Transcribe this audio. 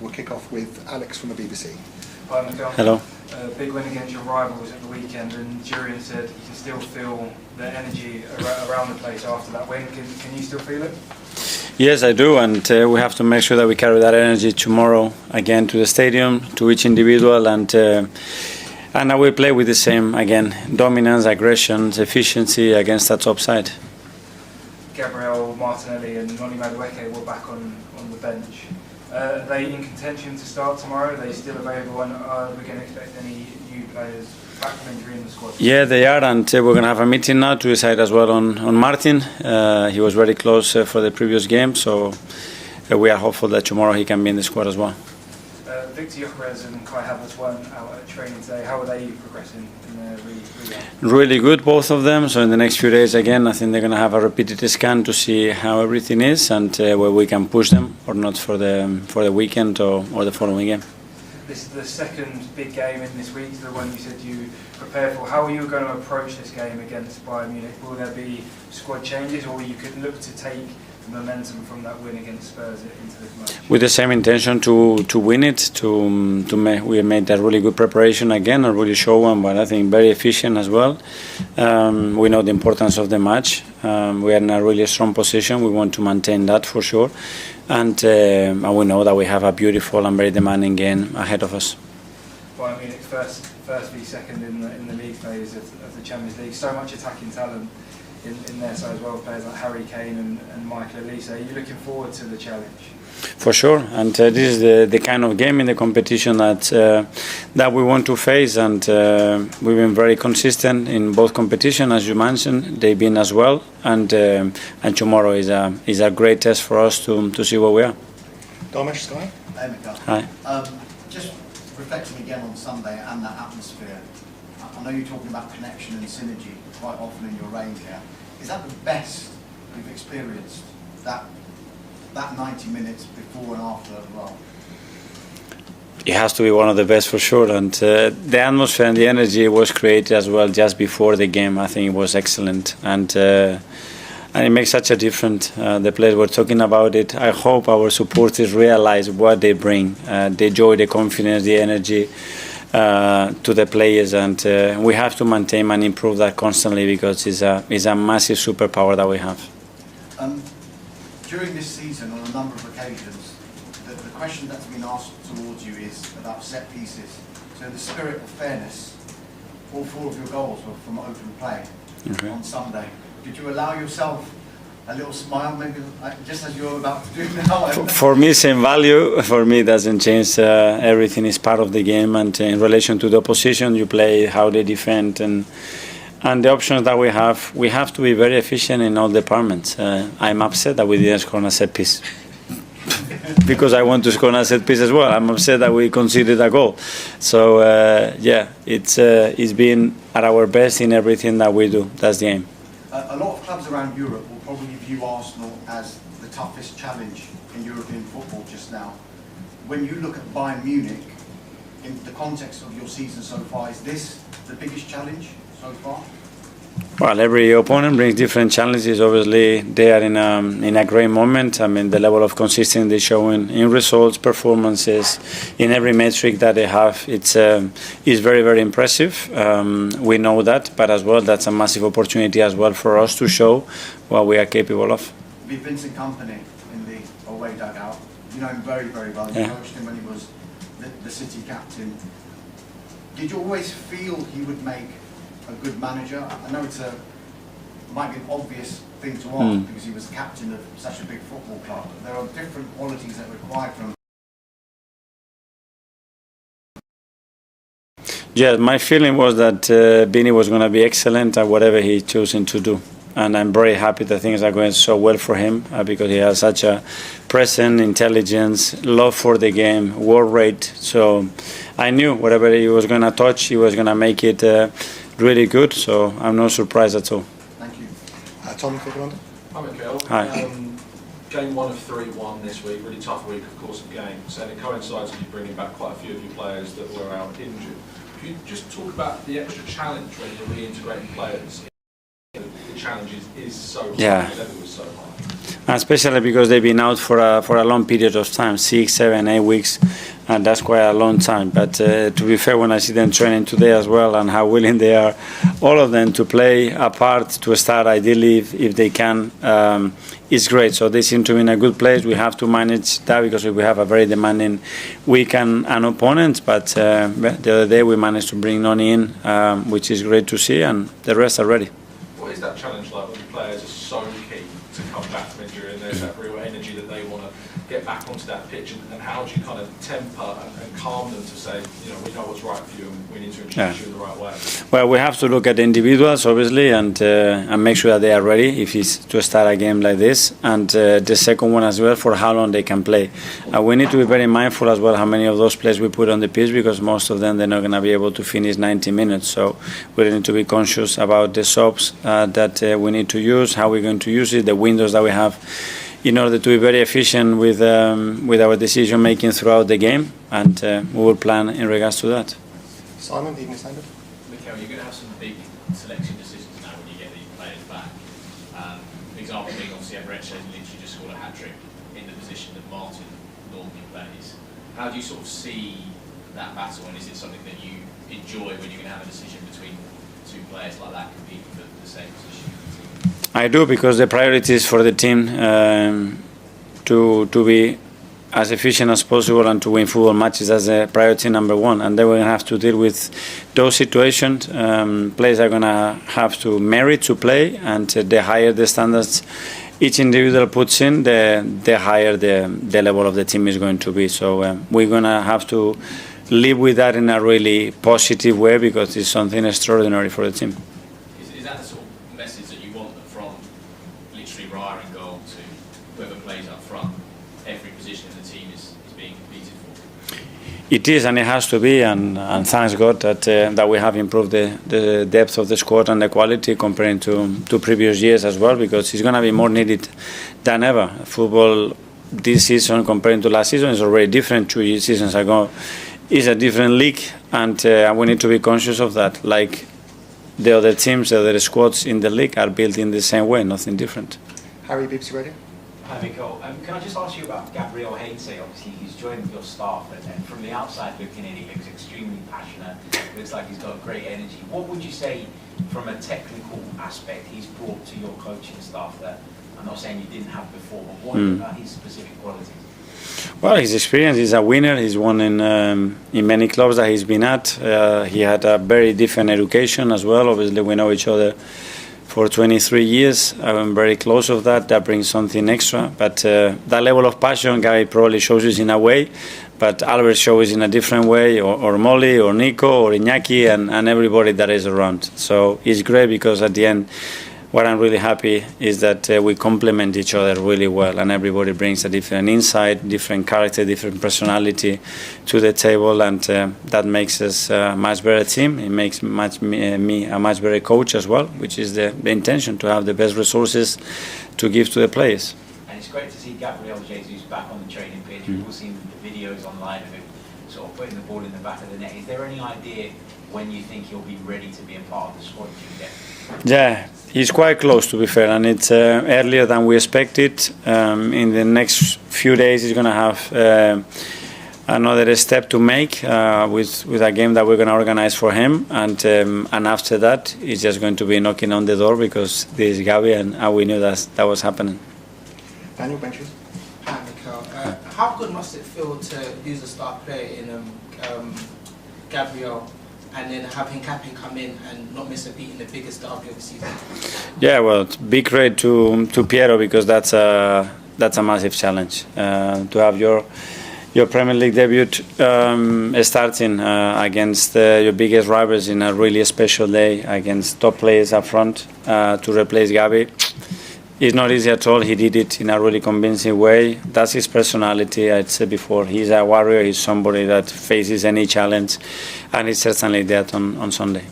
We'll kick off with Alex from the BBC. Hi Miguel. Hello. Big win against your rivals at the weekend, and Jurien said you can still feel the energy around the place after that win. Can you still feel it? Yes, I do, and we have to make sure that we carry that energy tomorrow again to the stadium, to each individual, and I will play with the same again dominance, aggression, efficiency against that top side. Gabriel Martinelli and Noni Madueke were back on the bench. Are they in contention to start tomorrow? Are they still available, and are we going to expect any new players back from injury in the squad? Yeah, they are, and we're going to have a meeting now to decide as well on Martin. He was very close for the previous game, so we are hopeful that tomorrow he can be in the squad as well. Victor Gyökeres and Kai Havertz weren't out at training today. How are they progressing in their rehab? Really good, both of them. So in the next few days, again, I think they're going to have a repeated scan to see how everything is and where we can push them or not for the weekend or the following game. This is the second big game in this week, the one you said you prepared for. How are you going to approach this game against Bayern Munich? Will there be squad changes, or you could look to take the momentum from that win against Spurs into this match? With the same intention to win it, we made a really good preparation again, a really show one, but I think very efficient as well. We know the importance of the match. We are in a really strong position. We want to maintain that for sure, and we know that we have a beautiful and very demanding game ahead of us. Bayern Munich first v second in the league phase of the Champions League. So much attacking talent in their side as well, players like Harry Kane and Michael Olise. Are you looking forward to the challenge? For sure, and this is the kind of game in the competition that we want to face, and we've been very consistent in both competitions, as you mentioned. They've been as well, and tomorrow is a great test for us to see where we are. Darmesh, Sky. Hi, Miguel. Hi. Just reflecting again on Sunday and that atmosphere. I know you're talking about connection and synergy quite often in your range here. Is that the best you've experienced, that 90 minutes before and after as well? It has to be one of the best for sure, and the atmosphere and the energy was created as well just before the game. I think it was excellent, and it makes such a difference. The players were talking about it. I hope our supporters realize what they bring, the joy, the confidence, the energy to the players, and we have to maintain and improve that constantly because it's a massive superpower that we have. During this season, on a number of occasions, the question that's been asked towards you is about set pieces. So in the spirit of fairness, all 4 of your goals were from open play on Sunday. Did you allow yourself a little smile, maybe just as you're about to do now? For me, same value. For me, it doesn't change. Everything is part of the game, and in relation to the opposition, you play how they defend and the options that we have to be very efficient in all departments. I'm upset that we didn't score on a set piece because I want to score on a set piece as well. I'm upset that we conceded a goal. So it's been at our best in everything that we do. That's the aim. A lot of clubs around Europe will probably view Arsenal as the toughest challenge in European football just now. When you look at Bayern Munich, in the context of your season so far, is this the biggest challenge so far? Well, every opponent brings different challenges. Obviously, they are in a great moment. I mean, the level of consistency they show in results, performances, in every metric that they have, is very, very impressive. We know that, but as well, that's a massive opportunity as well for us to show what we are capable of. With Vincent Kompany in the away dugout, you know him very, very well. You coached him when he was the City captain. Did you always feel he would make a good manager? I know it might be an obvious thing to ask because he was captain of such a big football club, but there are different qualities that are required from. Yeah, my feeling was that Bini was going to be excellent at whatever he chosen to do. And I'm very happy that things are going so well for him because he has such a presence, intelligence, love for the game, work rate. So I knew whatever he was going to touch, he was going to make it really good. So I'm not surprised at all. Thank you. Tom from London. Hi, Miguel. Hi. Game 1 of 3-1 this week, really tough week, of course, of games, and it coincides with you bringing back quite a few of your players that were out injured. Could you just talk about the extra challenge when you're reintegrating players? The challenge is so high, the level is so high. especially because they've been out for a long period of time, 6, 7, 8 weeks, and that's quite a long time. But to be fair, when I see them training today as well and how willing they are, all of them, to play a part, to start ideally if they can, is great. So they seem to be in a good place. We have to manage that because we have a very demanding week and opponent. But the other day we managed to bring Noni in, which is great to see, and the rest are ready. What is that challenge like when the players are so keen to come back from injury and there's that real energy that they want to get back onto that pitch, and how do you kind of temper and calm them to say, you know, we know what's right for you and we need to introduce you in the right way? Well, we have to look at the individuals, obviously, and make sure that they are ready if it's to start a game like this. And the second one as well, for how long they can play. We need to be very mindful as well how many of those players we put on the pitch, because most of them, they're not going to be able to finish 90 minutes. So we need to be conscious about the subs that we need to use, how we're going to use it, the windows that we have, in order to be very efficient with our decision making throughout the game, and we will plan in regards to that. Simon, Evening Standard. Mikel, you're going to have some big selection decisions now when you get these players back. Example being, obviously, Arteta literally just scored a hat-trick in the position that Martin normally plays. How do you sort of see that battle, and is it something that you enjoy when you're going to have a decision between two players like that competing for the same position? I do, because the priority is for the team to be as efficient as possible and to win football matches as a priority number one. And then we're going to have to deal with those situations. Players are going to have to merit to play, and the higher the standards each individual puts in, the higher the level of the team is going to be. So we're going to have to live with that in a really positive way, because it's something extraordinary for the team. Is that the sort of message that you want from literally Raya in goal to whoever plays up front? Every position in the team is being competed for? It is, and it has to be, and thanks God that we have improved the depth of the squad and the quality comparing to previous years as well, because it's going to be more needed than ever. Football this season comparing to last season is already different. 2 seasons ago is a different league, and we need to be conscious of that. Like the other teams, the other squads in the league are built in the same way, nothing different. Harry, BBC Radio. Hi, Mikel. Can I just ask you about Gabriel Heinze? Obviously, he's joined your staff, and from the outside looking in, he looks extremely passionate. Looks like he's got great energy. What would you say, from a technical aspect, he's brought to your coaching staff that I'm not saying you didn't have before, but what about his specific qualities? Well, his experience, he's a winner. He's won in many clubs that he's been at. He had a very different education as well. Obviously, we know each other for 23 years. I'm very close of that. That brings something extra. But that level of passion, Gary probably shows us in a way, but Albert shows in a different way, or Molly, or Nico, or Iñaki, and everybody that is around. So it's great, because at the end, what I'm really happy is that we complement each other really well, and everybody brings a different insight, different character, different personality to the table, and that makes us a much better team. It makes me a much better coach as well, which is the intention, to have the best resources to give to the players. And it's great to see Gabriel Jesus back on the training pitch. We've all seen the videos online of him sort of putting the ball in the back of the net. Is there any idea when you think he'll be ready to be a part of the squad again? Yeah, he's quite close, to be fair, and it's earlier than we expected. In the next few days, he's going to have another step to make with a game that we're going to organize for him, and after that, he's just going to be knocking on the door, because this is Gabi, and we knew that was happening. Daniel, Benches. Hi, Mikel. How good must it feel to lose a star player in Gabriel, and then having Cappy come in and not miss a beat in the biggest derby of the season? Yeah, well, big credit to Piero, because that's a massive challenge to have your Premier League debut starting against your biggest rivals in a really special day against top players up front to replace Gabi. It's not easy at all. He did it in a really convincing way. That's his personality. I'd said before, he's a warrior. He's somebody that faces any challenge, and he's certainly that on Sunday.